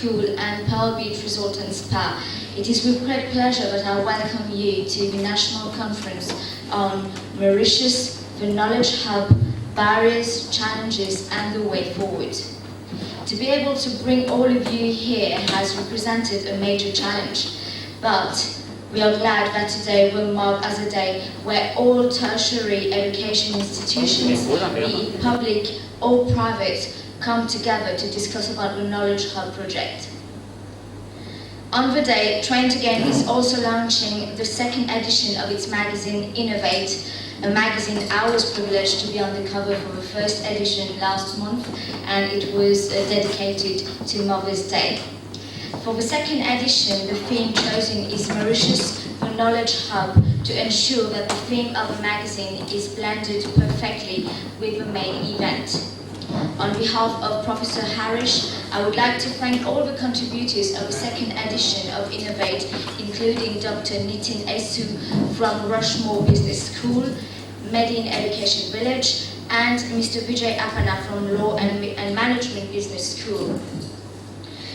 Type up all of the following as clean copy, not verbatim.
School and Pearl Beach Resort and Spa. It is with great pleasure that I welcome you to the National Conference on Mauritius, the Knowledge Hub, Barriers, Challenges and the Way Forward. To be able to bring all of you here has represented a major challenge, but we are glad that today will mark as a day where all tertiary education institutions, be it public or private, come together to discuss about the Knowledge Hub project. On the day, Train to Gain is also launching the second edition of its magazine Innovate, a magazine I was privileged to be on the cover for the first edition last month, and it was dedicated to Mother's Day. For the second edition, the theme chosen is Mauritius, the Knowledge Hub, to ensure that the theme of the magazine is blended perfectly with the main event. On behalf of Professor Harish, I would like to thank all the contributors of the second edition of Innovate, including Dr. Nitin Esu from Rushmore Business School, Medin Education Village, and Mr. Vijay Apana from Law and Management Business School.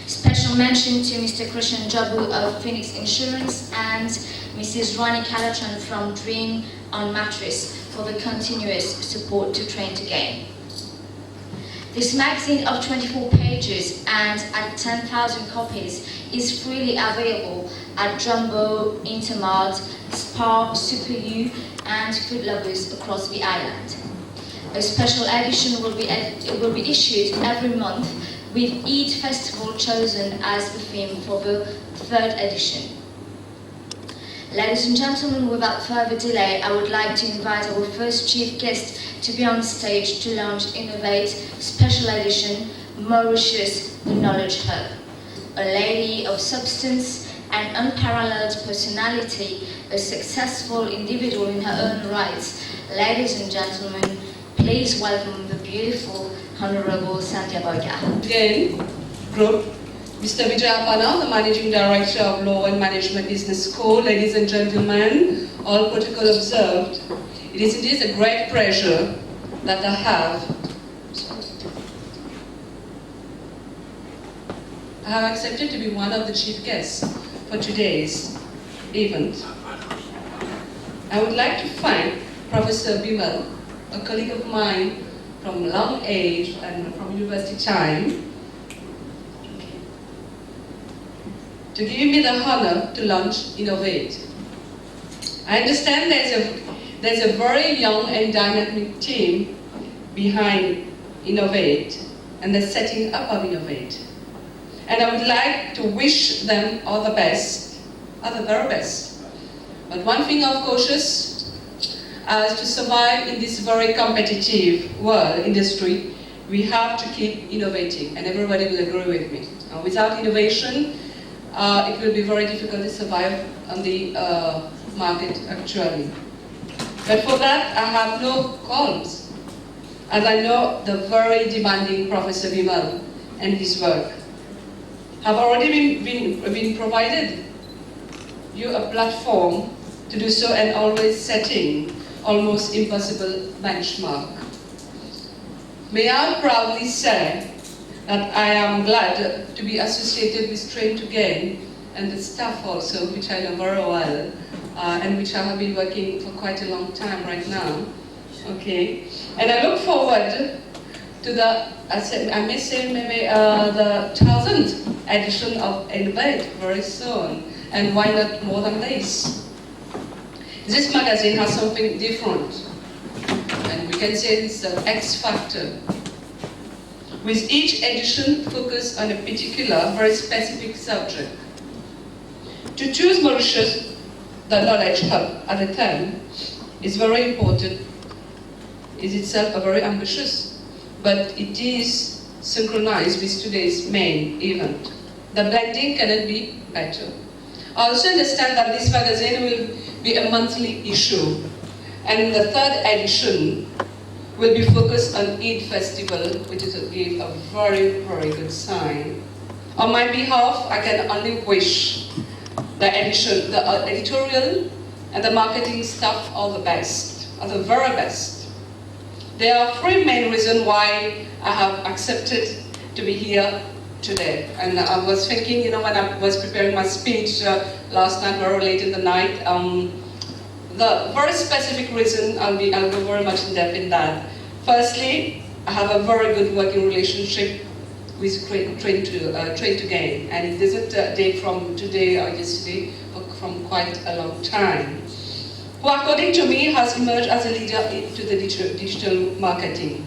Special mention to Mr. Krishan Jabu of Phoenix Insurance and Mrs. Rani Kalachan from Dream on Mattress for the continuous support to Train to Gain. This magazine of 24 pages and at 10,000 copies is freely available at Jumbo, Intermart, Spar, Super U and Food Lovers across the island. A special edition will be issued every month with Eid Festival chosen as the theme for the third edition. Ladies and gentlemen, without further delay, I would like to invite our first chief guest to be on stage to launch Innovate Special Edition Mauritius, the Knowledge Hub. A lady of substance and unparalleled personality, a successful individual in her own rights. Ladies and gentlemen, please welcome the beautiful Honorable Sandhya Boyka. Again, Group, Mr. Vijay Apana, the Managing Director of Law and Management Business School. Ladies and gentlemen, all protocol observed. It is indeed a great pleasure that I have accepted to be one of the chief guests for today's event. I would like to thank Professor Bimal, a colleague of mine from long age and from university time, to give me the honor to launch Innovate. I understand there's a very young and dynamic team behind Innovate and the setting up of Innovate. And I would like to wish them all the best, all the very best. But one thing of cautious, as to survive in this very competitive world industry, we have to keep innovating, and everybody will agree with me. Without innovation, it will be very difficult to survive on the market actually. But for that, I have no qualms, as I know the very demanding Professor Bimal and his work have already been provided you a platform to do so, and always setting almost impossible benchmark. May I proudly say that I am glad to be associated with Train to Gain and the staff also, which I know very well, and which I have been working for quite a long time right now. Okay, and I look forward to the, I may say maybe the 1000th edition of Innovate very soon, and why not more than this? This magazine has something different, and we can say it's the X factor. With each edition focused on a particular, very specific subject. To choose Mauritius, the Knowledge Hub, at a time is very important, is itself a very ambitious, but it is synchronized with today's main event. The blending cannot be better. I also understand that this magazine will be a monthly issue, and the third edition will be focused on Eid Festival, which is a very, very good sign. On my behalf, I can only wish the editorial and the marketing staff all the best, all the very best. There are three main reasons why I have accepted to be here today. And I was thinking, you know, when I was preparing my speech last night, very late in the night, the very specific reason, I'll go very much in depth in that. Firstly, I have a very good working relationship with Train to Gain, and it doesn't date from today or yesterday, but from quite a long time. Who, according to me, has emerged as a leader into the digital marketing.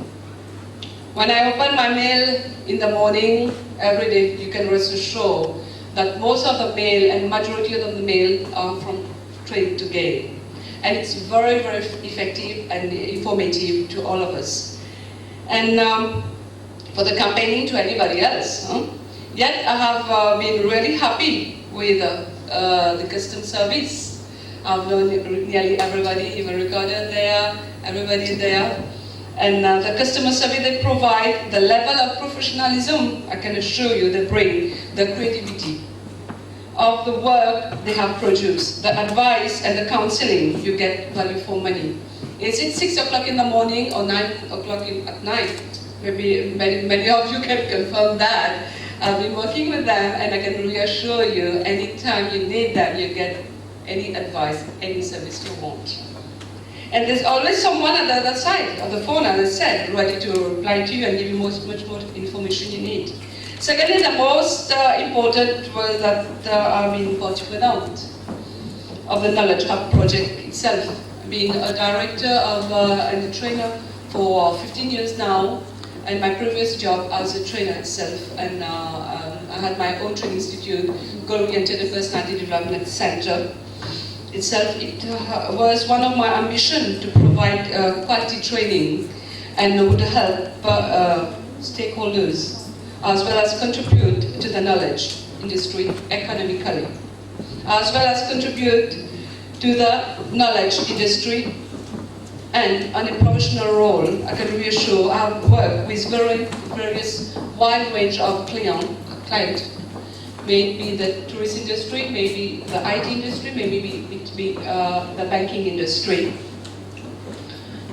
When I open my mail in the morning, every day, you can rest assured that most of the mail and majority of the mail are from Train to Gain. And it's very, very effective and informative to all of us. And for the campaigning to anybody else. Yet I have been really happy with the customer service. I've known nearly everybody, even recorder there, everybody there. And the customer service they provide, the level of professionalism, I can assure you, they bring the creativity of the work they have produced, the advice and the counseling, you get value for money. Is it 6 o'clock in the morning or 9 o'clock at night? Maybe many of you can confirm that. I've been working with them and I can reassure you, anytime you need that, you get any advice, any service you want. And there's always someone at the other side of the phone, as I said, ready to reply to you and give you much more information you need. Secondly, the most important was that I've been participant of the Knowledge Hub project itself. Being a director and a trainer for 15 years now, and my previous job as a trainer itself, and I had my own training institute, Goal-Oriented Personality Development Center. Itself, it was one of my ambitions to provide quality training and would help stakeholders as well as contribute to the knowledge industry economically, as well as contribute to the knowledge industry. And on a professional role, I can reassure I have worked with various wide range of clients. Maybe the tourist industry, maybe the IT industry, maybe it be the banking industry.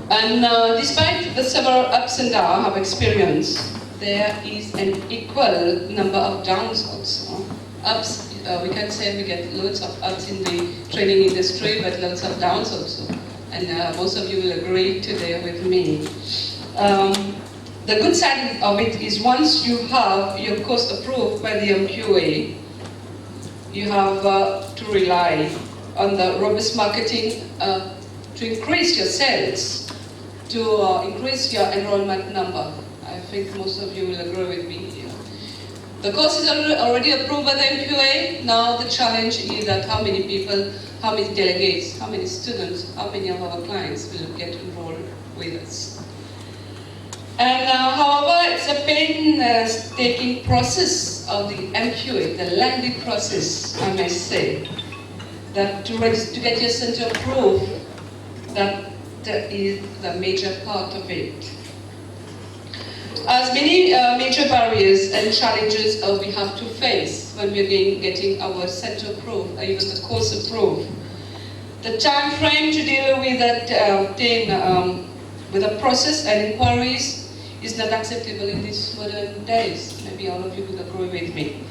And despite the several ups and downs I have experienced, there is an equal number of downs also. Ups, we can say we get loads of ups in the training industry, but lots of downs also. And most of you will agree today with me. The good side of it is once you have your course approved by the MQA, you have to rely on the robust marketing to increase your sales, to increase your enrollment number. I think most of you will agree with me here. The course is already approved by the MQA. Now the challenge is that how many people, how many delegates, how many students, how many of our clients will get enrolled with us. And however, it's a painstaking process of the MQA, the lengthy process, I may say, that to get your center approved, that is the major part of it. As many major barriers and challenges we have to face when we're getting our center approved, or even the course approved. The time frame to deal with that, with the process and inquiries is not acceptable in these modern days. Maybe all of you will agree with me.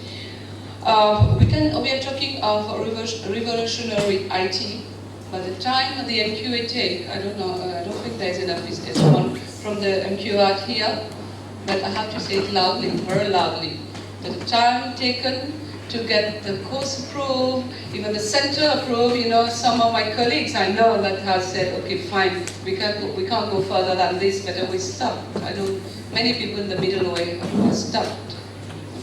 We are talking of revolutionary IT. By the time the MQA take, I don't know, I don't think there's enough one from the MQA out here, but I have to say it loudly, very loudly. The time taken to get the course approved, even the center approved, you know, some of my colleagues I know that have said, okay, fine, we can't go further than this, but we stopped. I know many people in the middle way have stopped.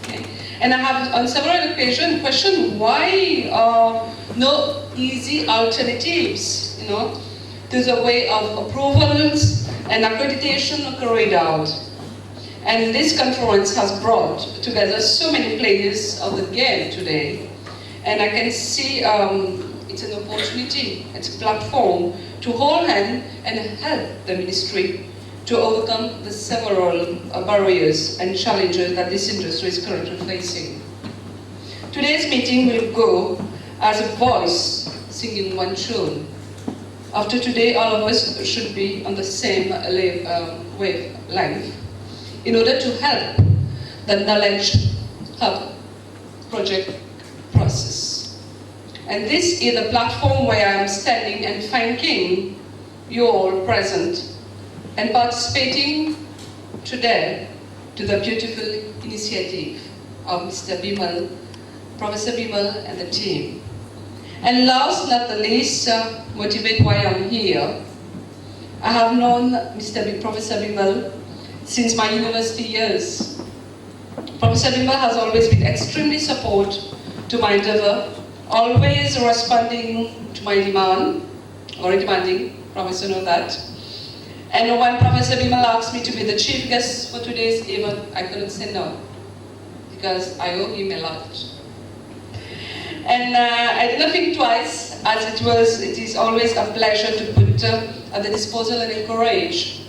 Okay? And I have on several occasions questioned why no easy alternatives, you know, to the way of approvals and accreditation carried out. And this conference has brought together so many players of the game today. And I can see it's an opportunity, it's a platform to hold hand and help the ministry to overcome the several barriers and challenges that this industry is currently facing. Today's meeting will go as a voice singing one tune. After today, all of us should be on the same wavelength in order to help the knowledge Hub project process. And this is the platform where I'm standing and thanking you all present and participating today to the beautiful initiative of Mr. Bimal, Professor Bimal and the team. And last not the least, motivate why I'm here. I have known Professor Bimal since my university years. Professor Bimal has always been extremely supportive to my endeavor, always responding to my demand, or demanding, Professor knows that. And when Professor Bimal asked me to be the chief guest for today's event, I couldn't say no, because I owe him a lot. And I did not think twice, as it is always a pleasure to put at the disposal and encourage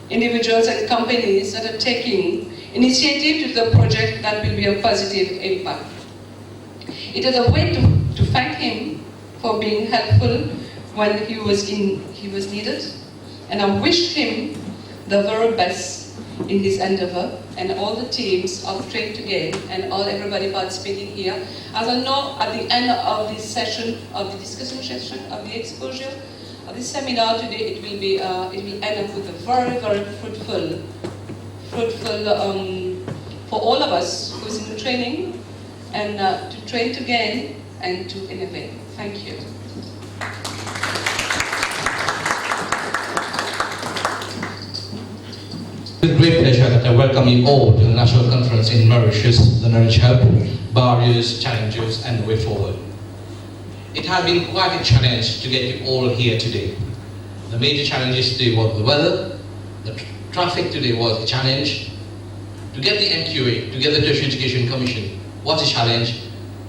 individuals and companies that are taking initiative to the project that will be a positive impact. It is a way to thank him for being helpful when he was needed, and I wish him the very best in his endeavor, and all the teams of Train to Gain and everybody participating here. As I know, at the end of this session, of the discussion session, of the exposure, of this seminar today, it will end up with a very, very fruitful for all of us who's in the training, and to train to gain and to innovate. Thank you. With great pleasure that I welcome you all to the National Conference in Mauritius, the Knowledge Hub, Barriers, Challenges and the Way Forward. It has been quite a challenge to get you all here today. The major challenges today was the weather, the traffic today was a challenge. To get the NQA, to get the Tertiary Education Commission, what a challenge.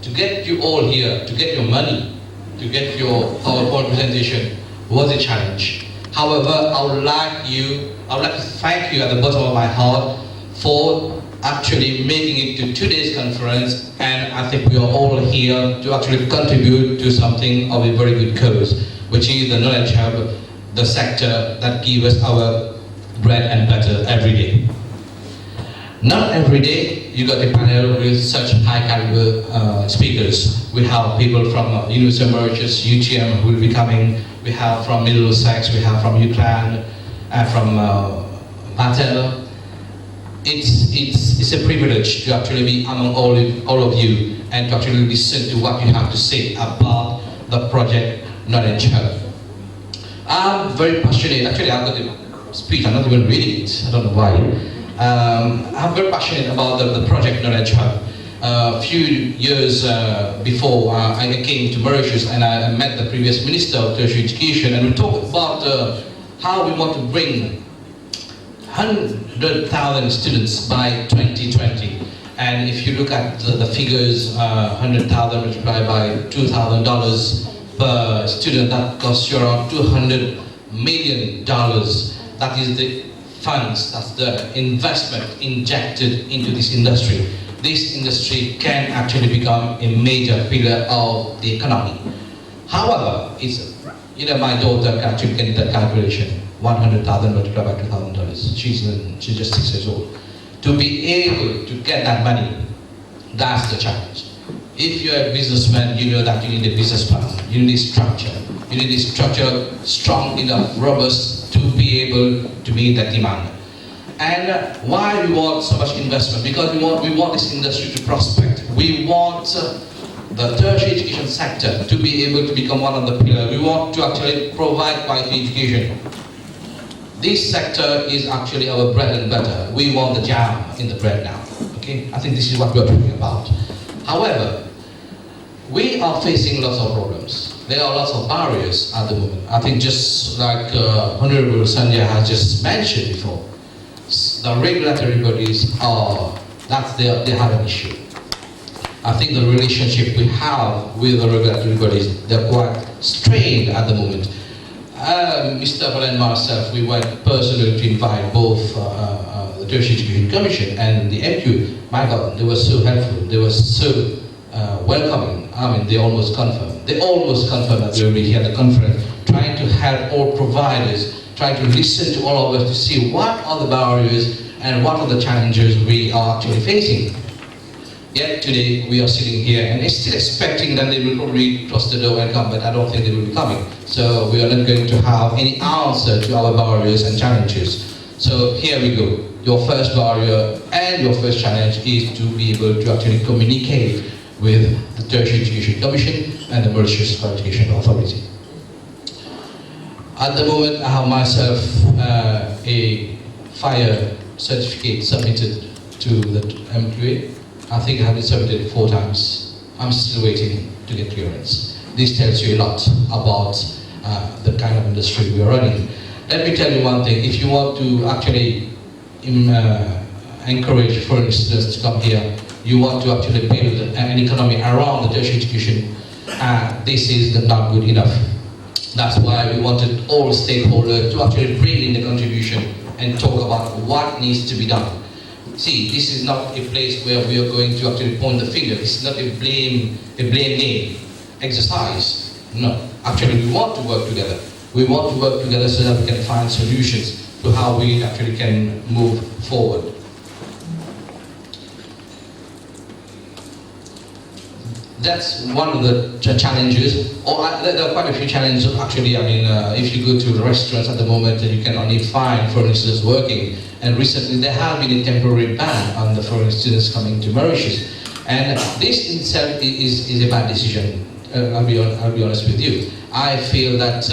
To get you all here, to get your money, to get your PowerPoint presentation was a challenge. However, I would like to thank you at the bottom of my heart for actually making it to today's conference, and I think we are all here to actually contribute to something of a very good cause, which is the Knowledge Hub, the sector that gives us our bread and butter every day. Not every day you got a panel with such high caliber speakers. We have people from University of Mauritius, UTM, who will be coming. We have from Middlesex, we have from UCLan, and from Batel. It's a privilege to actually be among all of you and to actually listen to what you have to say about the project Knowledge Hub. I'm very passionate. Actually, I've got a speech. I'm not even reading it. I don't know why. I'm very passionate about the project Knowledge Hub. A few years before I came to Mauritius, and I met the previous Minister of Tertiary Education, and we talked about how we want to bring 100,000 students by 2020. And if you look at the figures, 100,000 multiplied by $2,000 per student, that costs you around $200 million. That is the funds, that's the investment injected into this industry. This industry can actually become a major pillar of the economy. However, my daughter can actually get that calculation, 100,000 multiplied by $2,000. She's just 6 years old. To be able to get that money, that's the challenge. If you're a businessman, you know that you need a business plan, you need a structure. You need a structure strong enough, robust, to be able to meet that demand. And why we want so much investment? Because we want this industry to prospect. We want the tertiary education sector to be able to become one of the pillars. We want to actually provide quality education. This sector is actually our bread and butter. We want the jam in the bread now. Okay? I think this is what we're talking about. However, we are facing lots of problems. There are lots of barriers at the moment. I think just like Honorable Sandhya has just mentioned before, the regulatory bodies they have an issue. I think the relationship we have with the regulatory bodies, they're quite strained at the moment. Mr. Bal and myself, we went personally to invite both the Tertiary Education Commission and the MQ. My God, they were so helpful, they were so welcoming. I mean, they almost confirmed that they will be here at the conference, trying to help all providers, trying to listen to all of us to see what are the barriers and what are the challenges we are actually facing. Yet today we are sitting here and still expecting that they will probably cross the door and come, but I don't think they will be coming. So we are not going to have any answer to our barriers and challenges. So here we go. Your first barrier and your first challenge is to be able to actually communicate with the Tertiary Education Commission and the Mauritius Qualification Authority. At the moment, I have myself a fire certificate submitted to the MQA. I think I have been submitted 4 times. I'm still waiting to get clearance. This tells you a lot about the kind of industry we are running. Let me tell you one thing. If you want to actually encourage foreign students to come here, you want to actually build an economy around the tertiary education, this is not good enough. That's why we wanted all stakeholders to actually bring in the contribution and talk about what needs to be done. See, this is not a place where we are going to actually point the finger. It's not a blame game exercise. No, actually we want to work together. We want to work together so that we can find solutions to how we actually can move forward. That's one of the challenges, or there are quite a few challenges actually. I mean, if you go to the restaurants at the moment, you can only find foreign students working. And recently there has been a temporary ban on the foreign students coming to Mauritius. And this in itself is a bad decision. I'll be honest with you. I feel that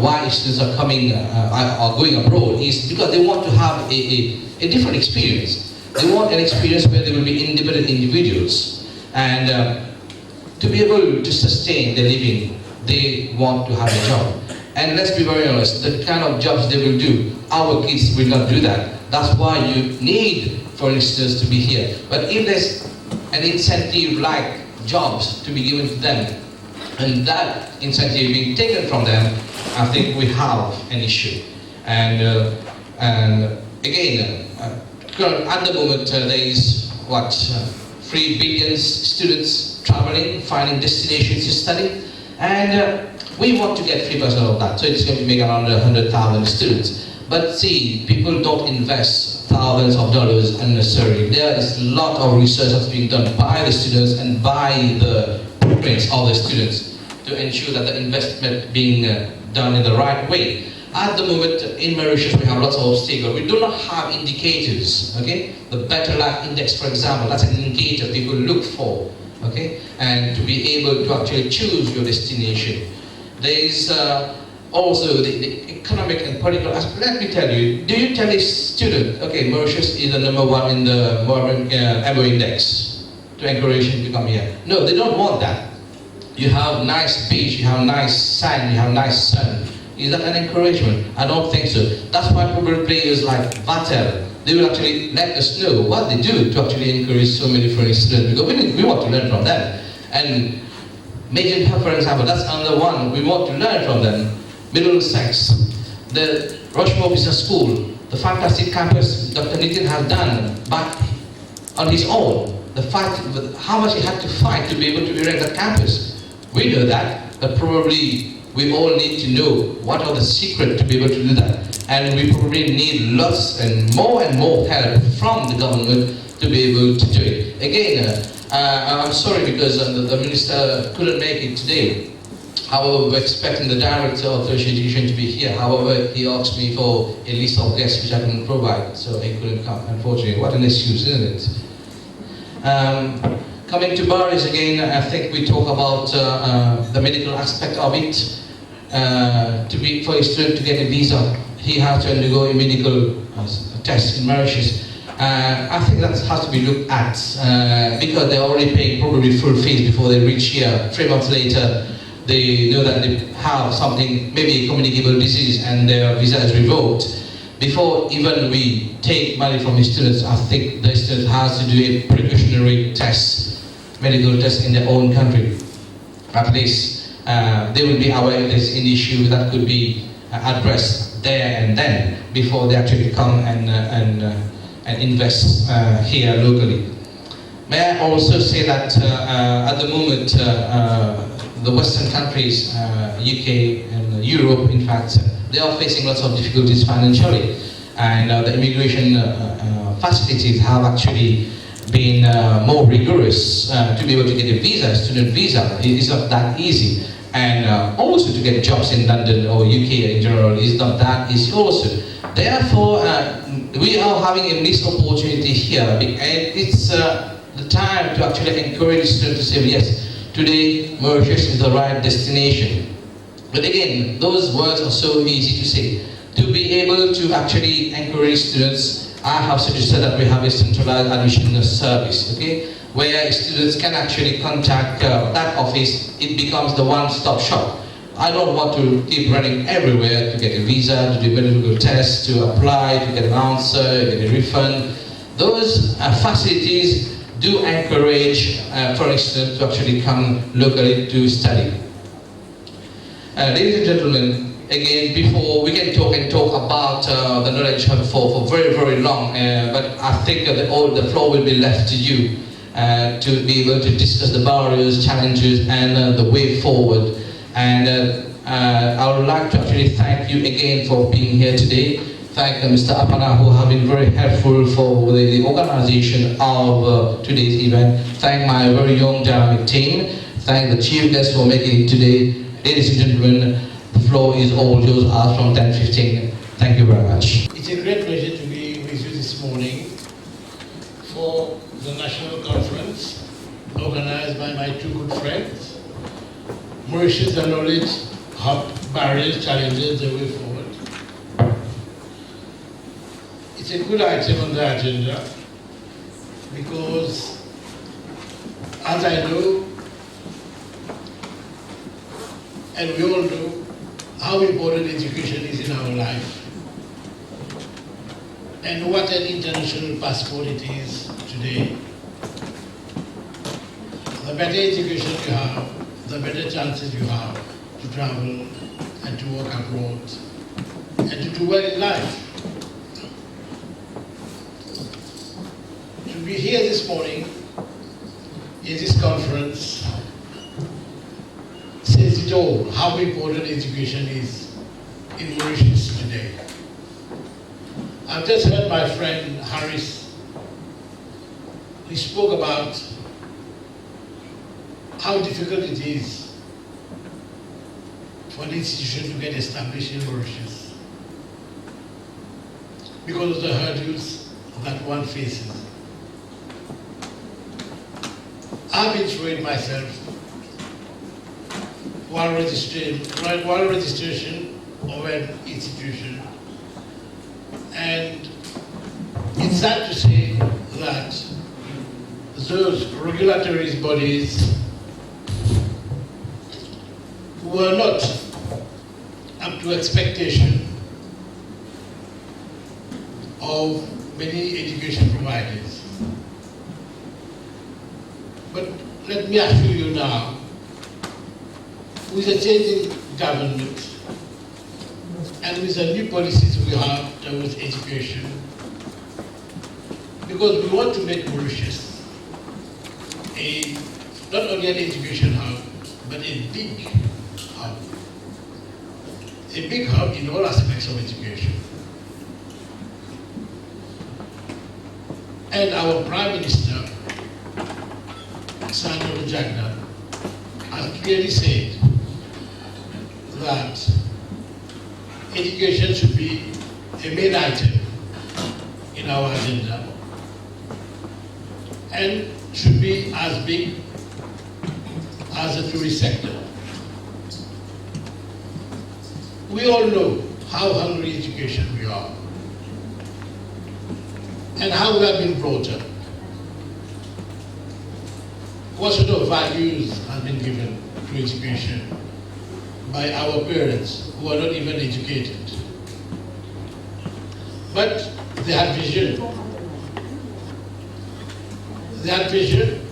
why students are coming, are going abroad is because they want to have a different experience. They want an experience where they will be independent individuals. And to be able to sustain their living, they want to have a job. And let's be very honest, the kind of jobs they will do, our kids will not do that. That's why you need foreign students to be here. But if there's an incentive like jobs to be given to them, and that incentive being taken from them, I think we have an issue. And again, at the moment there is what 3 billion students traveling, finding destinations to study, and we want to get 3% of that. So it's going to make around 100,000 students. But see, people don't invest thousands of dollars unnecessarily. There is a lot of research that's being done by the students and by the parents of the students to ensure that the investment being done in the right way. At the moment in Mauritius we have lots of obstacles. We do not have indicators, okay? The Better Life Index, for example, that's an indicator people look for, okay? And to be able to actually choose your destination. There is also the economic and political aspect. Let me tell you, do you tell a student, okay, Mauritius is the #1 in the MO Index to encourage him to come here? No, they don't want that. You have nice beach, you have nice sand, you have nice sun. Is that an encouragement? I don't think so. That's why probably players like Vatel, they will actually let us know what they do to actually encourage so many foreign students, because we want to learn from them. And Major, for example, that's another one we want to learn from them. Middlesex, the Rushmore Business School, the fantastic campus Dr. Nitin has done, but on his own, the fact how much he had to fight to be able to erect that campus. We know that, but probably we all need to know what are the secrets to be able to do that. And we probably need lots and more help from the government to be able to do it. Again, I'm sorry because the minister couldn't make it today. However, we're expecting the director of tertiary education to be here. However, he asked me for a list of guests which I couldn't provide, so he couldn't come, unfortunately. What an excuse, isn't it? Coming to barriers again, I think we talk about the medical aspect of it. For a student to get a visa, he has to undergo a medical test in Mauritius. I think that has to be looked at because they're already paying probably full fees before they reach here. 3 months later, they know that they have something, maybe a communicable disease, and their visa is revoked. Before even we take money from the students, I think the student has to do a precautionary test, medical test in their own country. At least they will be aware there's an issue that could be addressed there and then before they actually come and invest here locally. May I also say that at the moment the Western countries, UK and Europe, in fact, they are facing lots of difficulties financially, and the immigration facilities have actually been more rigorous to be able to get a visa, a student visa. It is not that easy. And also to get jobs in London or UK in general is not that easy also. Therefore, we are having a missed opportunity here, and it's the time to actually encourage students to say, yes, today Mauritius is the right destination. But again, those words are so easy to say. To be able to actually encourage students, I have suggested that we have a centralized admission service, okay, where students can actually contact that office. It becomes the one-stop shop. I don't want to keep running everywhere to get a visa, to do medical tests, to apply, to get an answer, get a refund. Those facilities do encourage foreign students to actually come locally to study. Ladies and gentlemen, again, before we can talk about the knowledge hub for very, very long, but I think the floor will be left to you to be able to discuss the barriers, challenges, and the way forward. And I would like to actually thank you again for being here today. Thank Mr. Apana, who have been very helpful for the organization of today's event. Thank my very young dynamic team. Thank the chief guest for making it today. Ladies and gentlemen, the floor is all yours as from 10:15. Thank you very much. It's a great pleasure to be with you this morning for the national conference organized by my two good friends, Mauritius and Knowledge Hub, Barriers, Challenges, the Way Forward. It's a good item on the agenda because, as I know, and we all know, how important education is in our life and what an international passport it is today. The better education you have, the better chances you have to travel and to work abroad and to do well in life. To be here this morning in this conference says it all, how important education is in Mauritius today. I've just heard my friend Harris, who spoke about how difficult it is for an institution to get established in Mauritius because of the hurdles that one faces. I've been through it myself while registration of an institution. And it's sad to say that those regulatory bodies were not up to expectation of many education providers. But let me ask you now, with a changing government and with the new policies we have towards education, because we want to make Mauritius not only an education hub, but a big hub. A big hub in all aspects of education. And our Prime Minister, Sandra Jagna, has clearly said that education should be a main item in our agenda and should be as big as the tourist sector. We all know how hungry education we are and how we have been brought up. What sort of values have been given to education by our parents who are not even educated? But they had vision. They had vision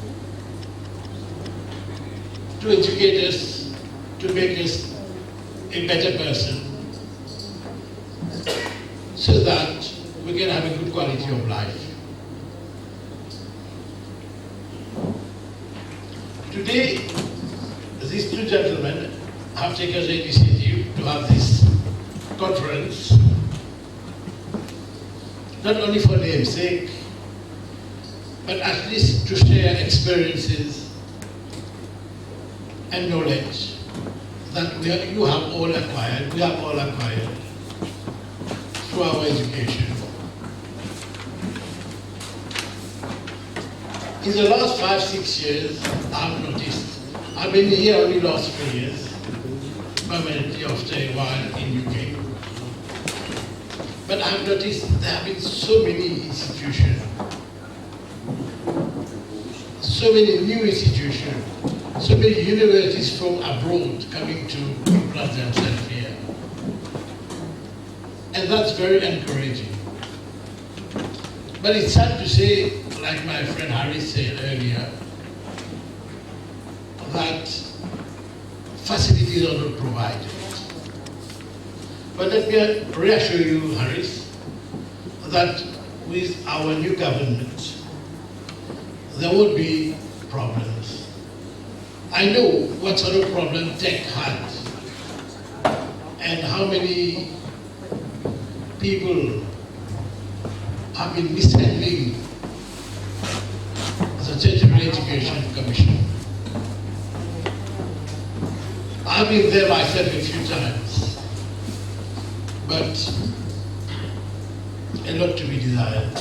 to educate us, to make us a better person, so that we can have a good quality of life. Today, these two gentlemen have taken the initiative to have this conference, not only for namesake, but at least to share experiences and knowledge that you have all acquired, we have all acquired through our education. In the last 5-6 years, I've noticed, I've been here only last 3 years, permanently after a while in UK. But I've noticed there have been so many institutions, so many new institutions, so many universities from abroad coming to implant themselves here. And that's very encouraging. But it's sad to say, like my friend Harry said earlier, that facilities are not provided. But let me reassure you, Harris, that with our new government, there would be problems. I know what sort of problem tech had and how many people have been mishandling the Tertiary Education Commission. I've been there myself a few times, but a lot to be desired.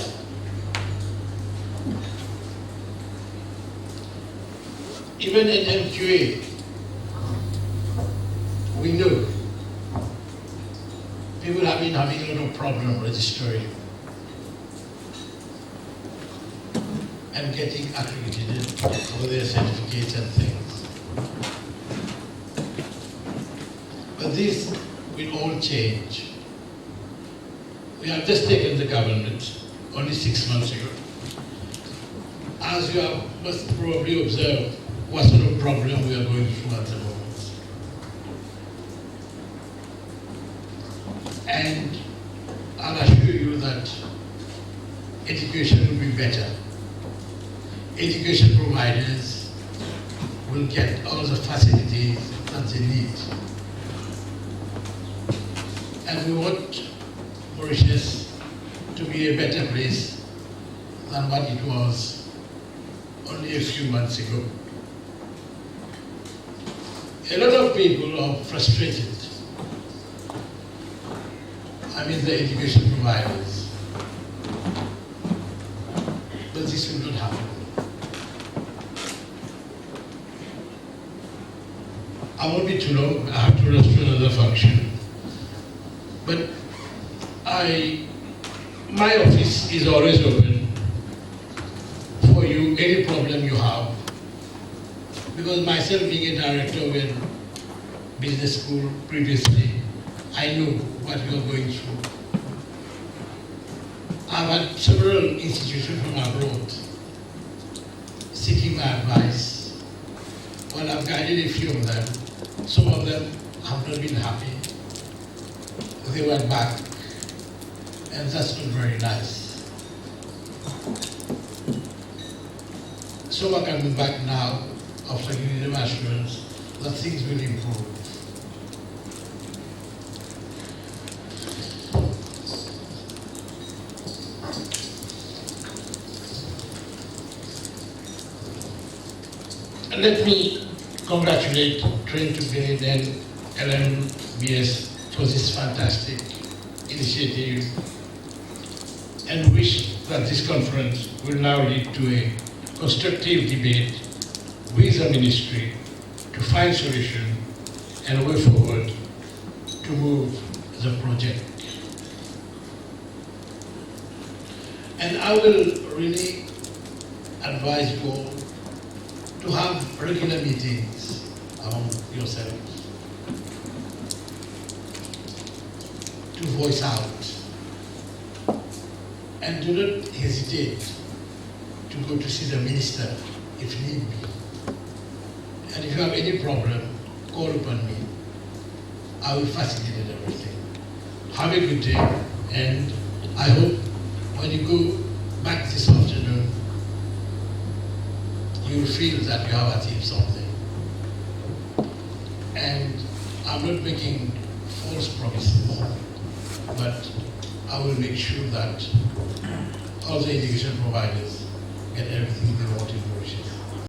Even at MQA, we know people have been having a lot of problem registering and getting accredited for their certificates and things. But this will all change. We have just taken the government only 6 months ago. As you have must probably observed what sort of problem we are going through at the moment. And I'll assure you that education will be better. Education providers will get all the facilities that they need. And we want Mauritius to be a better place than what it was only a few months ago. A lot of people are frustrated. I mean the education providers. But this will not happen. I won't be too long, I have to rush to another function. But my office is always open for you, any problem you have. Because myself being a director in business school previously, I know what we are going through. I've had several institutions from abroad seeking my advice. Well, I've guided a few of them. Some of them have not been happy. They went back, and that's not very nice. Some are coming back now after giving them assurance that things will improve. And let me congratulate Train to Gain and LMBS for this fantastic initiative and wish that this conference will now lead to a constructive debate with the ministry to find solution and a way forward to move the project. And I will really advise you all to have regular meetings among yourselves, to voice out, and do not hesitate to go to see the minister if need be. And if you have any problem, call upon me. I will facilitate everything. Have a good day, and I hope when you go back this afternoon, you will feel that you have achieved something. And I'm not making false promises, but I will make sure that all the education providers get everything they want in Mauritius.